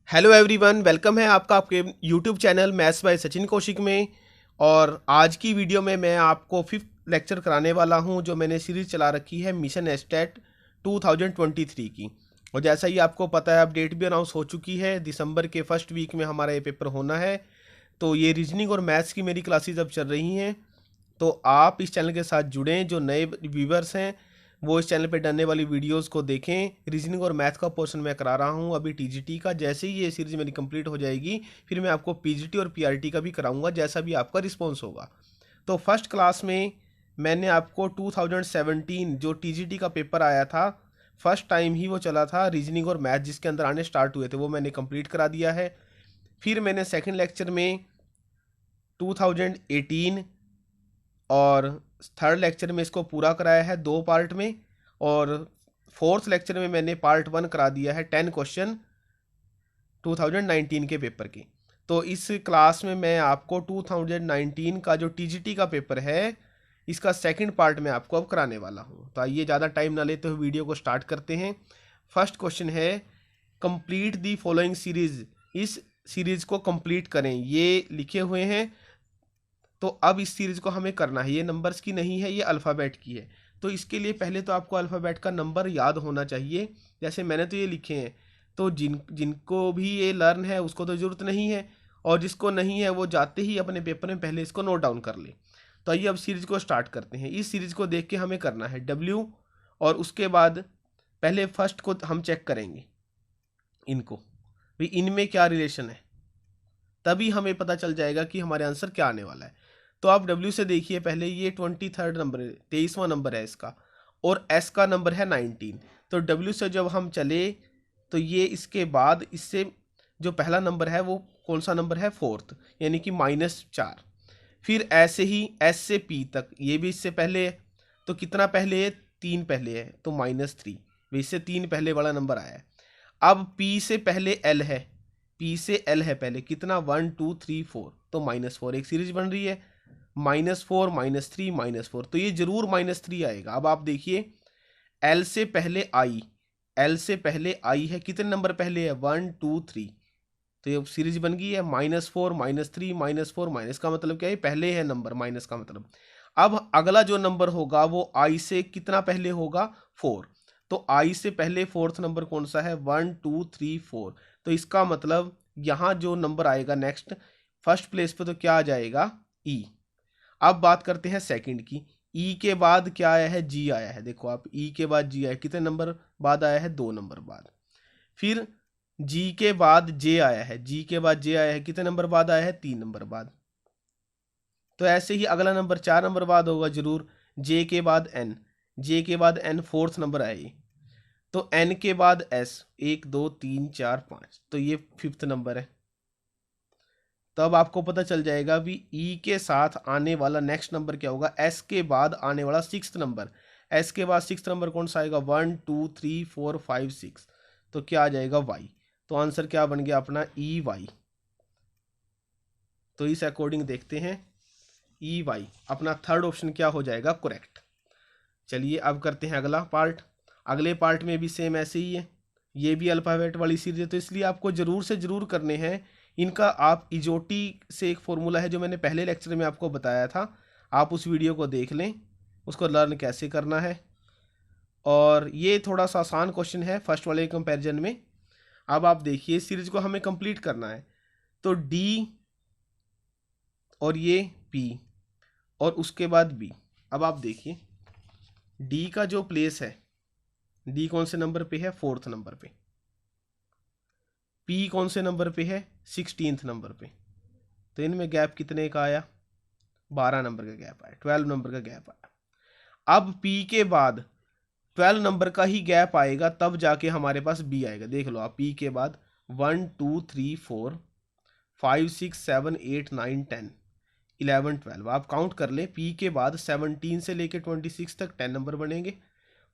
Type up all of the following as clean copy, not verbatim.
Hello everyone, welcome है आपका आपके YouTube channel maths by Sachin Kaushik में। और आज की वीडियो में मैं आपको फिफ्थ लेक्चर कराने वाला हूं जो मैंने सीरीज़ चला रखी है मिशन एस्टेट 2023 की। और जैसा ही आपको पता है, अब डेट भी अनाउंस हो चुकी है, दिसंबर के फर्स्ट वीक में हमारा ये पेपर होना है। तो ये रीजनिंग और मैथ्स की मेरी क्लासेज अब चल रही हैं, तो आप इस चैनल के साथ जुड़ें। जो नए व्यूवर्स हैं वो इस चैनल पे डलने वाली वीडियोस को देखें। रीजनिंग और मैथ का पोर्शन मैं करा रहा हूँ अभी टीजीटी का। जैसे ही ये सीरीज़ मेरी कंप्लीट हो जाएगी फिर मैं आपको पीजीटी और पीआरटी का भी कराऊंगा, जैसा भी आपका रिस्पॉन्स होगा। तो फर्स्ट क्लास में मैंने आपको 2017 जो टीजीटी का पेपर आया था, फर्स्ट टाइम ही वो चला था, रीजनिंग और मैथ जिसके अंदर आने स्टार्ट हुए थे, वो मैंने कंप्लीट करा दिया है। फिर मैंने सेकेंड लेक्चर में 2018 और थर्ड लेक्चर में इसको पूरा कराया है 2 पार्ट में। और फोर्थ लेक्चर में मैंने पार्ट 1 करा दिया है 10 क्वेश्चन 2019 के पेपर के। तो इस क्लास में मैं आपको 2019 का जो टीजीटी का पेपर है इसका सेकंड पार्ट में आपको अब कराने वाला हूँ। तो आइए ज़्यादा टाइम ना लेते हुए वीडियो को स्टार्ट करते हैं। फर्स्ट क्वेश्चन है, कंप्लीट दी फॉलोइंग सीरीज। इस सीरीज को कंप्लीट करें, ये लिखे हुए हैं। तो अब इस सीरीज को हमें करना है, ये नंबर्स की नहीं है, ये अल्फ़ाबेट की है। तो इसके लिए पहले तो आपको अल्फ़ाबेट का नंबर याद होना चाहिए। जैसे मैंने तो ये लिखे हैं, तो जिनको भी ये लर्न है उसको तो ज़रूरत नहीं है, और जिसको नहीं है वो जाते ही अपने पेपर में पहले इसको नोट डाउन कर ले। तो आइए अब सीरीज को स्टार्ट करते हैं। इस सीरीज को देख के हमें करना है डब्ल्यू, और उसके बाद पहले फर्स्ट को हम चेक करेंगे इनको, भाई इनमें क्या रिलेशन है, तभी हमें पता चल जाएगा कि हमारे आंसर क्या आने वाला है। तो आप डब्ल्यू से देखिए, पहले ये 23rd नंबर है, 23वां नंबर है इसका, और एस का नंबर है 19। तो डब्ल्यू से जब हम चले तो ये इसके बाद इससे जो पहला नंबर है वो कौन सा नंबर है, फोर्थ, यानी कि -4। फिर ऐसे ही एस से पी तक, ये भी इससे पहले है। तो कितना पहले है, 3 पहले है, तो -3। इससे 3 पहले वाला नंबर आया है। अब पी से पहले एल है, पी से एल है पहले, कितना 1 2 3 4, तो -4 एक सीरीज बन रही है। -4 -3 -4, तो ये जरूर -3 आएगा। अब आप देखिए, एल से पहले आई, एल से पहले आई है, कितने नंबर पहले है, 1 2 3, तो ये सीरीज बन गई है। -4 -3 -4, माइनस का मतलब क्या है, पहले है नंबर, माइनस का मतलब। अब अगला जो नंबर होगा वो आई से कितना पहले होगा, 4। तो आई से पहले फोर्थ नंबर कौन सा है, 1 2 3 4। तो इसका मतलब यहाँ जो नंबर आएगा नेक्स्ट फर्स्ट प्लेस पे, तो क्या आ जाएगा, ई। अब बात करते हैं सेकंड की। ई के बाद क्या आया है, जी आया है। देखो आप, ई के बाद जी आया, कितने नंबर बाद आया है, 2 नंबर बाद। फिर जी के बाद जे आया है, जी के बाद जे आया है, कितने नंबर बाद आया है, 3 नंबर बाद। तो ऐसे ही अगला नंबर 4 नंबर बाद होगा जरूर, जे के बाद एन, जे के बाद एन फोर्थ नंबर आए ये। तो एन के बाद एस, 1 2 3 4 5, तो ये फिफ्थ नंबर है। तब आपको पता चल जाएगा भी ई के साथ आने वाला नेक्स्ट नंबर क्या होगा, एस के बाद आने वाला सिक्स्थ नंबर। एस के बाद सिक्स्थ नंबर कौन सा आएगा, 1 2 3 4 5 6, तो क्या आ जाएगा, वाई। तो आंसर क्या बन गया अपना, ई वाई। तो इस अकॉर्डिंग देखते हैं, ई वाई अपना थर्ड ऑप्शन क्या हो जाएगा, करेक्ट। चलिए अब करते हैं अगला पार्ट। अगले पार्ट में भी सेम ऐसे ही है, ये भी अल्फ़ाबेट वाली सीरीज है, तो इसलिए आपको ज़रूर से ज़रूर करने हैं इनका। आप इजोटी से एक फॉर्मूला है जो मैंने पहले लेक्चर में आपको बताया था, आप उस वीडियो को देख लें, उसको लर्न कैसे करना है। और ये थोड़ा सा आसान क्वेश्चन है फर्स्ट वाले कंपैरिजन में। अब आप देखिए, इस सीरीज को हमें कंप्लीट करना है। तो डी और ये पी और उसके बाद बी। अब आप देखिए, डी का जो प्लेस है, डी कौन से नंबर पे है, फोर्थ नंबर पे। पी कौन से नंबर पे है, 16th नंबर पे। तो इनमें गैप कितने का आया, 12 नंबर का गैप आया, 12 नंबर का गैप आया। अब पी के बाद 12 नंबर का ही गैप आएगा, तब जाके हमारे पास बी आएगा। देख लो आप, पी के बाद 1 2 3 4 5 6 7 8 9 10 11 12, आप काउंट कर ले। पी के बाद 17 से लेके 26 तक 10 नंबर बनेंगे।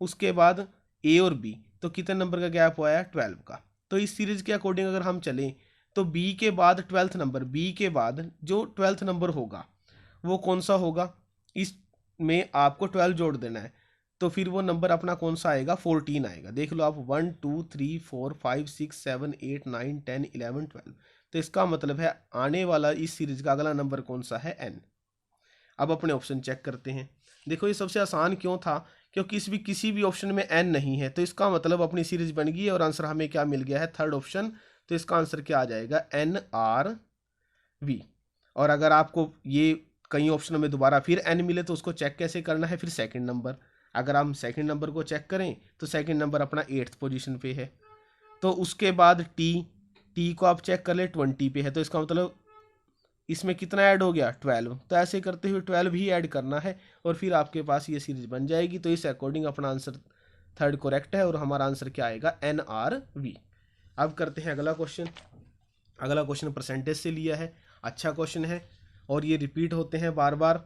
उसके बाद ए और बी, तो कितने नंबर का गैप हुआ है, 12 का। तो इस सीरीज के अकॉर्डिंग अगर हम चलें तो बी के बाद 12th नंबर, बी के बाद जो 12th नंबर होगा वो कौन सा होगा, इसमें आपको 12 जोड़ देना है। तो फिर वो नंबर अपना कौन सा आएगा, 14 आएगा। देख लो आप 1 2 3 4 5 6 7 8 9 10 11 12, तो इसका मतलब है आने वाला इस सीरीज का अगला नंबर कौन सा है, n। अब अपने ऑप्शन चेक करते हैं। देखो ये सबसे आसान क्यों था, क्योंकि किसी भी ऑप्शन में n नहीं है, तो इसका मतलब अपनी सीरीज बन गई है और आंसर हमें क्या मिल गया है, थर्ड ऑप्शन। तो इसका आंसर क्या आ जाएगा, NRV। और अगर आपको ये कई ऑप्शनों में दोबारा फिर n मिले तो उसको चेक कैसे करना है, फिर सेकंड नंबर। अगर हम सेकंड नंबर को चेक करें तो सेकंड नंबर अपना 8th पोजीशन पे है। तो उसके बाद t को आप चेक कर ले 20 पे है, तो इसका मतलब इसमें कितना ऐड हो गया, 12। तो ऐसे करते हुए 12 ही ऐड करना है और फिर आपके पास ये सीरीज बन जाएगी। तो इस अकॉर्डिंग अपना आंसर थर्ड करेक्ट है और हमारा आंसर क्या आएगा, NRV। अब करते हैं अगला क्वेश्चन। अगला क्वेश्चन परसेंटेज से लिया है, अच्छा क्वेश्चन है और ये रिपीट होते हैं बार बार।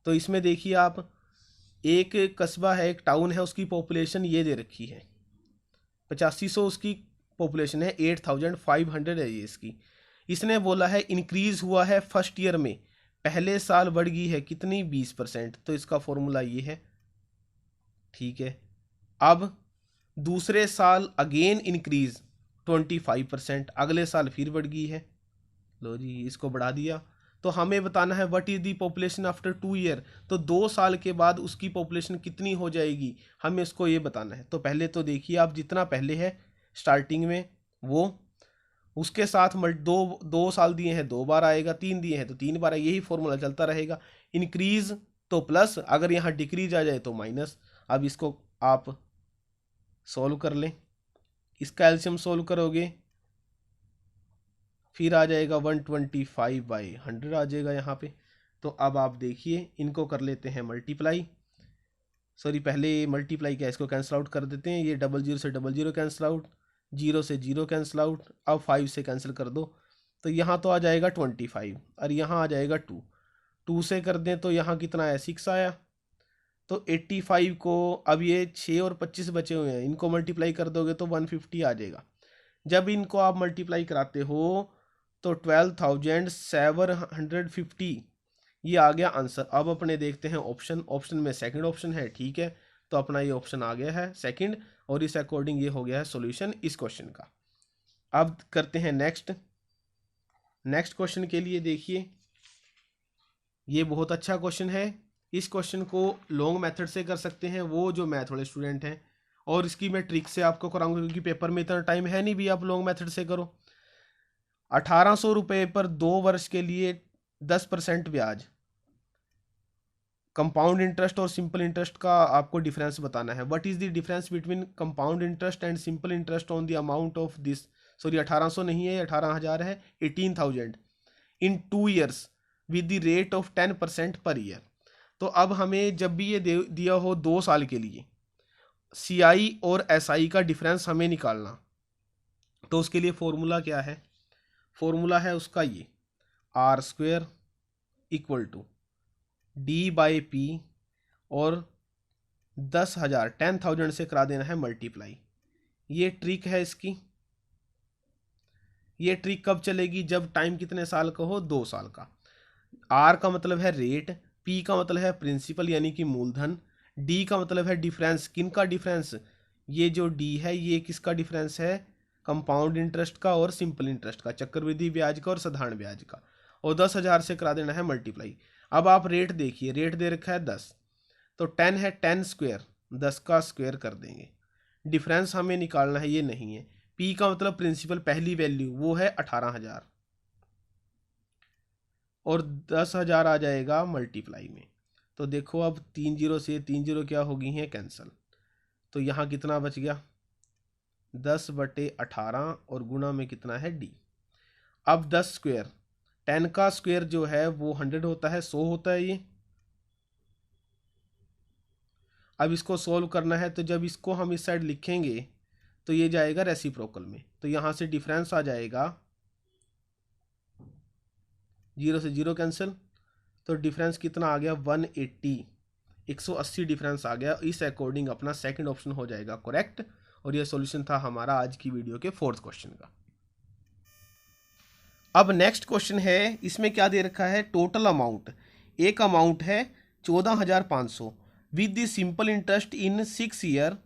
तो इसमें देखिए आप, एक कस्बा है, एक टाउन है, उसकी पॉपुलेशन ये दे रखी है 8500, उसकी पॉपुलेशन है 8500 है ये इसकी। इसने बोला है इंक्रीज हुआ है फर्स्ट ईयर में, पहले साल बढ़ गई है कितनी, 20%। तो इसका फॉर्मूला ये है, ठीक है। अब दूसरे साल अगेन इंक्रीज 25%, अगले साल फिर बढ़ गई है, लो जी इसको बढ़ा दिया। तो हमें बताना है what is the population after 2 year, तो 2 साल के बाद उसकी पॉपुलेशन कितनी हो जाएगी, हमें इसको ये बताना है। तो पहले तो देखिए आप, जितना पहले है स्टार्टिंग में वो, उसके साथ दो साल दिए हैं 2 बार आएगा, 3 दिए हैं तो 3 बार, यही फॉर्मूला चलता रहेगा। इंक्रीज तो प्लस, अगर यहाँ डिक्रीज आ जाए तो माइनस। अब इसको आप सॉल्व कर लें, इसका एलसीएम सॉल्व करोगे फिर आ जाएगा 125/100 आ जाएगा यहाँ पे। तो अब आप देखिए इनको कर लेते हैं मल्टीप्लाई, सॉरी पहले मल्टीप्लाई क्या, इसको कैंसिल आउट कर देते हैं। ये 00 से 00 कैंसिल आउट, 0 से 0 कैंसिल आउट, अब 5 से कैंसिल कर दो। तो यहाँ तो आ जाएगा 25 और यहाँ आ जाएगा 2 से कर दें तो यहाँ कितना आया, 6 आया। तो 85 को, अब ये 6 और 25 बचे हुए हैं, इनको मल्टीप्लाई कर दोगे तो 150 आ जाएगा। जब इनको आप मल्टीप्लाई कराते हो तो 12,750 ये आ गया आंसर। अब अपने देखते हैं ऑप्शन में सेकंड ऑप्शन है, ठीक है। तो अपना ये ऑप्शन आ गया है सेकंड और इस अकॉर्डिंग ये हो गया है सॉल्यूशन इस क्वेश्चन का। अब करते हैं नेक्स्ट क्वेश्चन के लिए। देखिए ये बहुत अच्छा क्वेश्चन है, इस क्वेश्चन को लॉन्ग मेथड से कर सकते हैं वो जो मैथ वाले स्टूडेंट हैं, और इसकी मैं ट्रिक से आपको कराऊंगा क्योंकि पेपर में इतना टाइम है नहीं भी आप लॉन्ग मेथड से करो। 1800 रुपये पर 2 वर्ष के लिए 10% ब्याज, कंपाउंड इंटरेस्ट और सिंपल इंटरेस्ट का आपको डिफरेंस बताना है। What is the difference between compound interest and simple interest on the amount of this, sorry 1800 नहीं है, 18,000 है, 18,000 इन 2 years with the rate of 10% per year. तो अब हमें जब भी ये दिया हो 2 साल के लिए, CI और SI का डिफरेंस हमें निकालना, तो उसके लिए फॉर्मूला क्या है, फॉर्मूला है उसका ये R² इक्वल टू D/P और 10,000 से करा देना है मल्टीप्लाई। ये ट्रिक है इसकी। ये ट्रिक कब चलेगी, जब टाइम कितने साल का हो, 2 साल का। R का मतलब है रेट, P का मतलब है प्रिंसिपल यानी कि मूलधन, D का मतलब है डिफरेंस, किन का डिफरेंस, ये जो D है ये किसका डिफरेंस है, कंपाउंड इंटरेस्ट का और सिंपल इंटरेस्ट का, चक्रवृद्धि ब्याज का और साधारण ब्याज का, और 10,000 से करा देना है मल्टीप्लाई। अब आप रेट देखिए, रेट दे रखा है 10, तो 10 है 10 स्क्वायर, 10 का स्क्वायर कर देंगे। डिफरेंस हमें निकालना है, ये नहीं है। P का मतलब प्रिंसिपल पहली वैल्यू वो है 18,000 और 10,000 आ जाएगा मल्टीप्लाई में। तो देखो अब 3 0 से 3 0 क्या हो गई हैं, कैंसल। तो यहाँ कितना बच गया, 10/18 और गुणा में कितना है D। अब 10 स्क्वायर, 10 का स्क्वायर जो है वो 100 होता है, 100 होता है ये। अब इसको सोल्व करना है, तो जब इसको हम इस साइड लिखेंगे तो ये जाएगा रेसिप्रोकल में, तो यहाँ से डिफरेंस आ जाएगा 0 से 0 कैंसिल, तो डिफरेंस कितना आ गया 180, 180 डिफरेंस आ गया। इस अकॉर्डिंग अपना सेकंड ऑप्शन हो जाएगा करेक्ट, और यह सॉल्यूशन था हमारा आज की वीडियो के 4th क्वेश्चन का। अब नेक्स्ट क्वेश्चन है, इसमें क्या दे रखा है, टोटल अमाउंट, एक अमाउंट है 14,500, with the simple interest in 6 year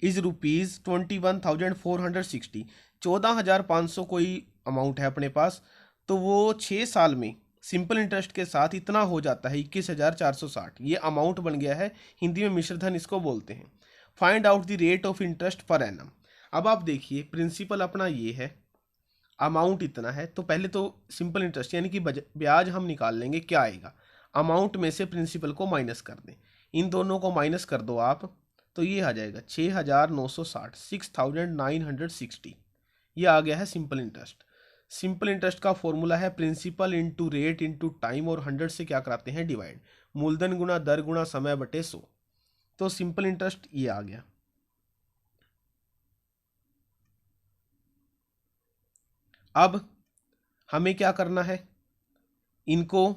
is ₹21,460। 14,500 कोई अमाउंट है अपने पास, तो वो 6 साल में सिंपल इंटरेस्ट के साथ इतना हो जाता है 21,460। ये अमाउंट बन गया है, हिंदी में मिश्रधन इसको बोलते हैं। Find out the rate of interest per annum. अब आप देखिए, प्रिंसिपल अपना ये है, अमाउंट इतना है, तो पहले तो सिंपल इंटरेस्ट यानी कि ब्याज हम निकाल लेंगे। क्या आएगा, अमाउंट में से प्रिंसिपल को माइनस कर दें, इन दोनों को माइनस कर दो आप, तो ये आ जाएगा 6,960, 6,960। ये आ गया है सिंपल इंटरेस्ट। सिंपल इंटरेस्ट का फॉर्मूला है principal into rate into time, और 100 से क्या कराते हैं डिवाइड, मूलधन गुना दर गुना समय बटे 100। तो सिंपल इंटरेस्ट ये आ गया। अब हमें क्या करना है, इनको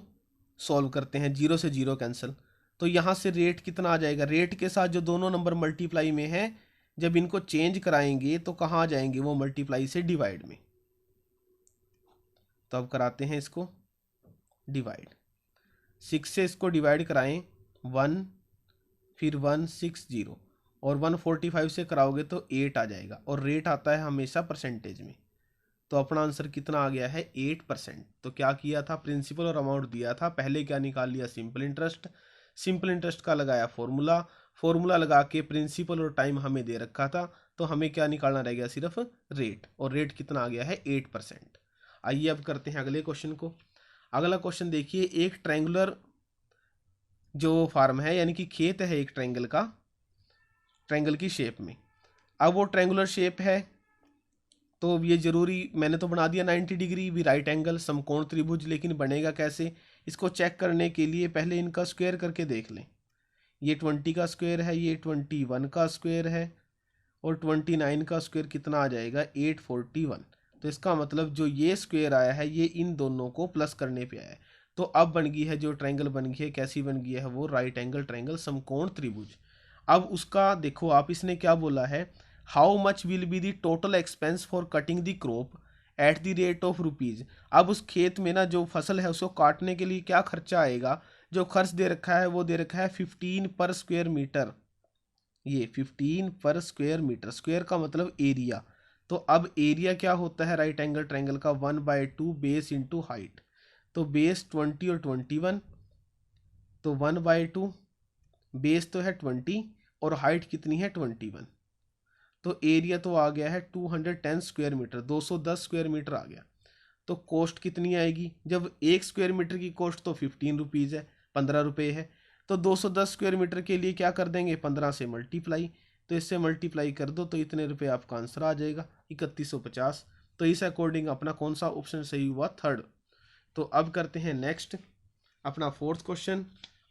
सॉल्व करते हैं, 0 से 0 कैंसिल, तो यहाँ से रेट कितना आ जाएगा, रेट के साथ जो दोनों नंबर मल्टीप्लाई में है, जब इनको चेंज कराएंगे तो कहाँ आ जाएंगे वो, मल्टीप्लाई से डिवाइड में। तो अब कराते हैं इसको डिवाइड, 6 से इसको डिवाइड कराएं 1, फिर 160, और 145 से कराओगे तो 8 आ जाएगा, और रेट आता है हमेशा परसेंटेज में। तो अपना आंसर कितना आ गया है 8%। तो क्या किया था, प्रिंसिपल और अमाउंट दिया था, पहले क्या निकाल लिया, सिंपल इंटरेस्ट। सिंपल इंटरेस्ट का लगाया फॉर्मूला, फॉर्मूला लगा के प्रिंसिपल और टाइम हमें दे रखा था, तो हमें क्या निकालना रह गया, सिर्फ रेट, और रेट कितना आ गया है 8%। आइए अब करते हैं अगले क्वेश्चन को। अगला क्वेश्चन देखिए, एक ट्रायंगुलर जो फार्म है, यानी कि खेत है एक ट्रायंगल का, ट्रायंगल की शेप में। अब वो ट्रायंगुलर शेप है, तो ये जरूरी, मैंने तो बना दिया 90 डिग्री भी राइट एंगल समकोण त्रिभुज, लेकिन बनेगा कैसे, इसको चेक करने के लिए पहले इनका स्क्वायर करके देख लें। ये 20 का स्क्वायर है, ये 21 का स्क्वायर है, और 29 का स्क्वायर कितना आ जाएगा 841। तो इसका मतलब जो ये स्क्वायर आया है ये इन दोनों को प्लस करने पे आया है। तो अब बन गई है जो ट्रायंगल बन गई है, कैसी बन गई है वो, राइट एंगल ट्रायंगल समकोण त्रिभुज। अब उसका देखो आप, इसने क्या बोला है, how much will be the total expense for cutting the crop at the rate of rupees. अब उस खेत में ना जो फसल है उसको काटने के लिए क्या खर्चा आएगा, जो खर्च दे रखा है वो दे रखा है 15 पर स्क्वायर मीटर। ये 15 पर स्क्वायर मीटर, स्क्वायर का मतलब एरिया। तो अब एरिया क्या होता है राइट एंगल ट्रायंगल का, 1/2 बेस इंटू हाइट। तो बेस 20 और 21, तो 1/2, बेस तो है 20 और हाइट कितनी है 21। तो एरिया तो आ गया है 210 स्क्वायर मीटर, 210 स्क्वायर मीटर आ गया। तो कॉस्ट कितनी आएगी, जब 1 स्क्वायर मीटर की कॉस्ट तो 15 रुपीज़ है, 15 रुपये है, तो 210 स्क्वायर मीटर के लिए क्या कर देंगे, 15 से मल्टीप्लाई। तो इससे मल्टीप्लाई कर दो तो इतने रुपए आपका आंसर आ जाएगा 3150। तो इस अकॉर्डिंग अपना कौन सा ऑप्शन सही हुआ, थर्ड। तो अब करते हैं नेक्स्ट अपना फोर्थ क्वेश्चन।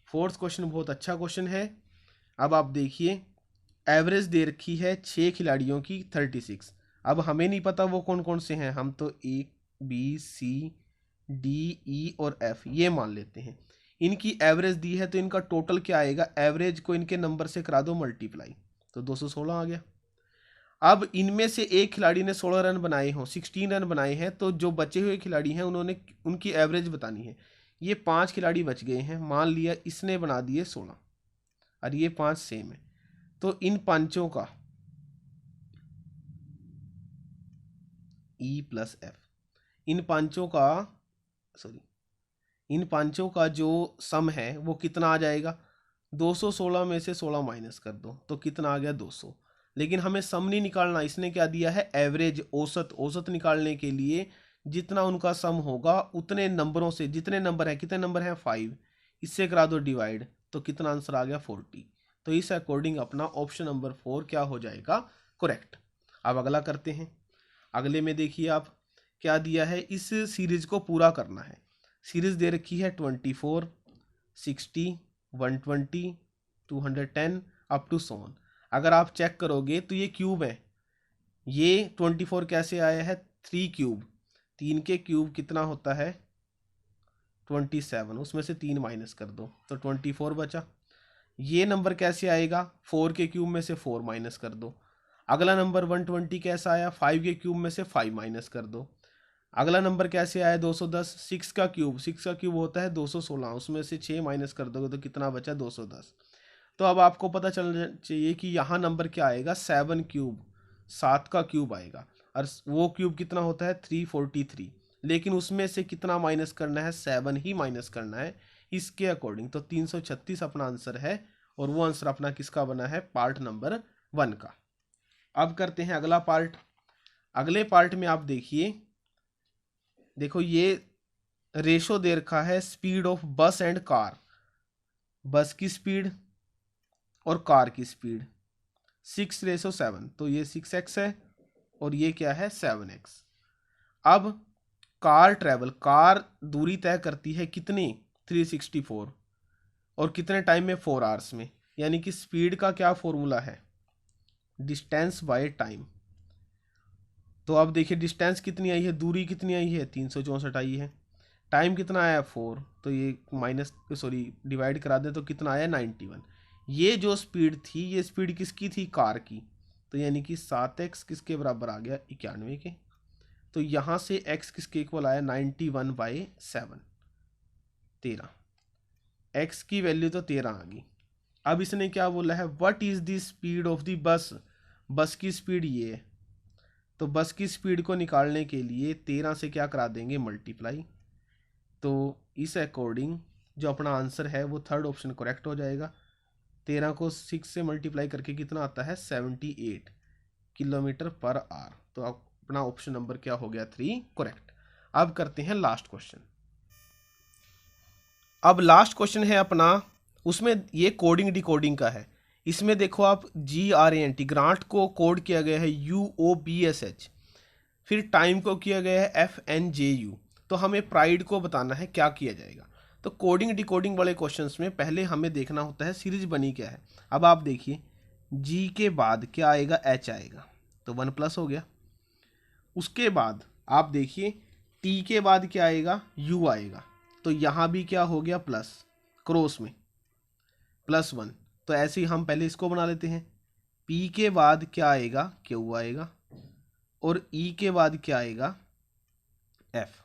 फोर्थ क्वेश्चन बहुत अच्छा क्वेश्चन है। अब आप देखिए, एवरेज दे रखी है 6 खिलाड़ियों की 36। अब हमें नहीं पता वो कौन कौन से हैं, हम तो A B C D E और एफ ये मान लेते हैं। इनकी एवरेज दी है तो इनका टोटल क्या आएगा, एवरेज को इनके नंबर से करा दो मल्टीप्लाई, तो 216 आ गया। अब इनमें से एक खिलाड़ी ने 16 रन बनाए हों, 16 रन बनाए हैं, तो जो बचे हुए खिलाड़ी हैं उन्होंने उनकी एवरेज बतानी है। ये 5 खिलाड़ी बच गए हैं, मान लिया इसने बना दिए 16 और ये 5 सेम है, तो इन पांचों का ई प्लस एफ, इन पांचों का सॉरी इन पांचों का जो सम है वो कितना आ जाएगा, 216 में से 16 माइनस कर दो तो कितना आ गया 200। लेकिन हमें सम नहीं निकालना, इसने क्या दिया है एवरेज, औसत। औसत निकालने के लिए जितना उनका सम होगा उतने नंबरों से, जितने नंबर है, कितने नंबर हैं 5, इससे करा दो डिवाइड, तो कितना आंसर आ गया 40। तो इस अकॉर्डिंग अपना ऑप्शन नंबर 4 क्या हो जाएगा, करेक्ट। अब अगला करते हैं। अगले में देखिए आप क्या दिया है, इस सीरीज को पूरा करना है। सीरीज दे रखी है 24, 60, 120, 210 अप टू 100। अगर आप चेक करोगे तो ये क्यूब है। ये 24 कैसे आया है, 3 क्यूब, 3 के क्यूब कितना होता है 27, उसमें से 3 माइनस कर दो तो 24 बचा। ये नंबर कैसे आएगा, 4 के क्यूब में से 4 माइनस कर दो। अगला नंबर 120 कैसा आया, 5 के क्यूब में से 5 माइनस कर दो। अगला नंबर कैसे आया 210, 6 का क्यूब, 6 का क्यूब होता है 216, उसमें से 6 माइनस कर दोगे तो कितना बचा 210। तो अब आपको पता चलना चाहिए कि यहाँ नंबर क्या आएगा, 7 क्यूब, 7 का क्यूब आएगा, और वो क्यूब कितना होता है 343, लेकिन उसमें से कितना माइनस करना है, 7 ही माइनस करना है इसके अकॉर्डिंग। तो 336 अपना आंसर है, और वो आंसर अपना किसका बना है, पार्ट नंबर 1 का। अब करते हैं अगला पार्ट। अगले पार्ट में आप देखिए, देखो ये रेशो दे रखा है स्पीड ऑफ बस एंड कार, बस की स्पीड और कार की स्पीड 6:7, तो ये 6x है और ये क्या है 7x। अब कार दूरी तय करती है कितनी, 364, और कितने टाइम में, 4 आवर्स में। यानी कि स्पीड का क्या फॉर्मूला है, डिस्टेंस बाय टाइम। तो अब देखिए डिस्टेंस कितनी आई है, दूरी कितनी आई है, 364 आई है। टाइम कितना आया 4, तो ये डिवाइड करा दे तो कितना आया 91। ये जो स्पीड थी, ये स्पीड किसकी थी, कार की। तो यानी कि 7x किसके बराबर आ गया, 91 के। तो यहाँ से x किसके इक्वल आया, 91/7, 13। x की वैल्यू तो 13 आ गई। अब इसने क्या बोला है, what is the speed of the bus, बस की स्पीड ये है। तो बस की स्पीड को निकालने के लिए 13 से क्या करा देंगे, मल्टीप्लाई। तो इस अकॉर्डिंग जो अपना आंसर है वो थर्ड ऑप्शन करेक्ट हो जाएगा। 13 को 6 से मल्टीप्लाई करके कितना आता है, 78 किलोमीटर पर आवर। तो अपना ऑप्शन नंबर क्या हो गया, 3 करेक्ट। अब करते हैं लास्ट क्वेश्चन। अब लास्ट क्वेश्चन है अपना, उसमें ये कोडिंग डिकोडिंग का है। इसमें देखो आप GRANT, ग्रांट को कोड किया गया है UOBSH, फिर टाइम को किया गया है FNJU। तो हमें प्राइड को बताना है क्या किया जाएगा। तो कोडिंग डिकोडिंग वाले क्वेश्चंस में पहले हमें देखना होता है सीरीज बनी क्या है। अब आप देखिए G के बाद क्या आएगा, H आएगा, तो 1+ हो गया। उसके बाद आप देखिए T के बाद क्या आएगा, U आएगा, तो यहाँ भी क्या हो गया, प्लस, क्रॉस में +1। तो ऐसे ही हम पहले इसको बना लेते हैं। P के बाद क्या आएगा, Q आएगा, और E के बाद क्या आएगा, F।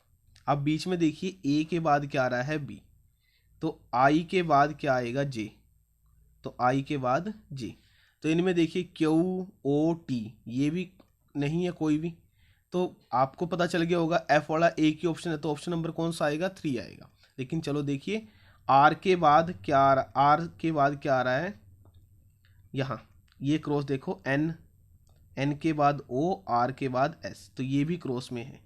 अब बीच में देखिए A के बाद क्या आ रहा है, B, तो I के बाद क्या आएगा, J, तो I के बाद J। तो इनमें देखिए QOT ये भी नहीं है कोई भी, तो आपको पता चल गया होगा F वाला एक ही ऑप्शन है, तो ऑप्शन नंबर कौन सा आएगा, 3 आएगा। लेकिन चलो देखिए R के बाद क्या आ रहा, R के बाद क्या आ रहा है, यहाँ ये क्रॉस देखो, N के बाद O, R के बाद S, तो ये भी क्रॉस में है।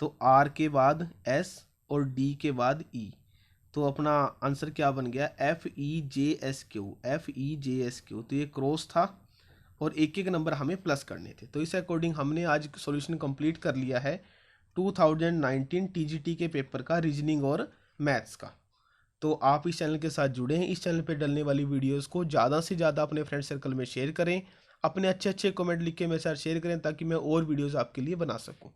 तो R के बाद S और D के बाद E, तो अपना आंसर क्या बन गया, FEJSQ, FEJSQ। तो ये क्रॉस था और एक एक नंबर हमें प्लस करने थे। तो इस अकॉर्डिंग हमने आज सॉल्यूशन कंप्लीट कर लिया है 2019 TGT के पेपर का, रीजनिंग और मैथ्स का। तो आप इस चैनल के साथ जुड़े हैं, इस चैनल पे डलने वाली वीडियोस को ज़्यादा से ज़्यादा अपने फ्रेंड सर्कल में शेयर करें, अपने अच्छे अच्छे कमेंट लिख के मेरे साथ शेयर करें ताकि मैं और वीडियोस आपके लिए बना सकूं।